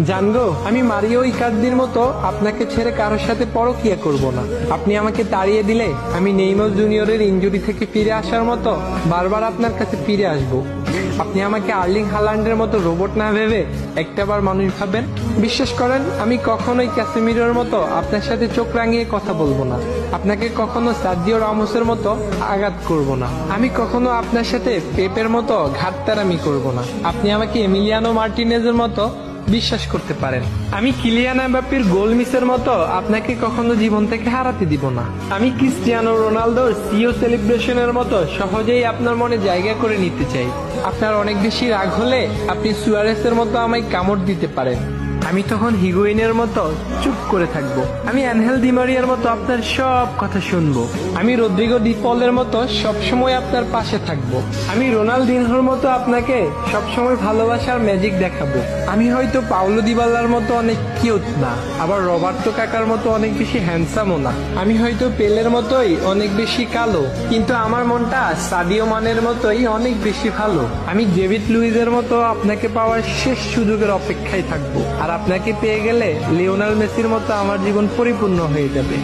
জানগো, আমি মারিও ইকার্দির মতো আপনাকে ছেড়ে কারোর সাথে পরকিয়া করব না। আপনি আমাকে তাড়িয়ে দিলে আমি নেইমার জুনিয়রের ইনজুরি থেকে ফিরে আসার মতো বারবার আপনার কাছে ফিরে আসব। আপনি আমাকে আর্লিং হালান্ডের মতো রোবট না ভেবে একটাবার মানুষ ভাবেন। বিশ্বাস করেন, আমি কখনোই ক্যাসেমিরোর মতো আপনার সাথে চোখ রাঙিয়ে কথা বলবো না। আপনাকে কখনো সার্জিও রামোসের মতো আঘাত করব না। আমি কখনো আপনার সাথে পেপের মতো ঘাটতারামি করব না। আপনি আমাকে এমিলিয়ানো মার্টিনেজের মতো বিশ্বাস করতে পারেন। আমি কিলিয়ান এমবাপ্পের গোল মিসের মতো আপনাকে কখনো জীবন থেকে হারাতে দিব না। আমি ক্রিস্টিয়ানো রোনালদোর সিও সেলিব্রেশনের মতো সহজেই আপনার মনে জায়গা করে নিতে চাই। আপনার অনেক বেশি রাগ হলে আপনি সুয়ারেসের মতো আমায় কামড় দিতে পারেন। আমি তখন হিগুইনের মতো চুপ করে থাকবো। আমি অ্যানহেল ডিমারিয়ার মতো আপনার সব কথা শুনবো। আমি রদ্রিগো ডি পলের মতো সবসময় আপনার পাশে থাকবো। আমি রোনালদিনহোর মতো আপনাকে সবসময় ভালোবাসার ম্যাজিক দেখাবো। আমি হয়তো পাওলো দিবালার মতো অনেক কিউট না, আবার রবার্তো কাকার মতো অনেক বেশি হ্যান্ডসামও না। আমি হয়তো পেলের মতোই অনেক বেশি কালো, কিন্তু আমার মনটা সাদিও মানের মতোই অনেক বেশি ভালো। আমি ডেভিড লুইজের মতো আপনাকে পাওয়ার শেষ সুযোগের অপেক্ষায় থাকবো। আর আপনাকে পেয়ে গেলে লিওনেল মেসির মতো আমার জীবন পরিপূর্ণ হয়ে যাবে।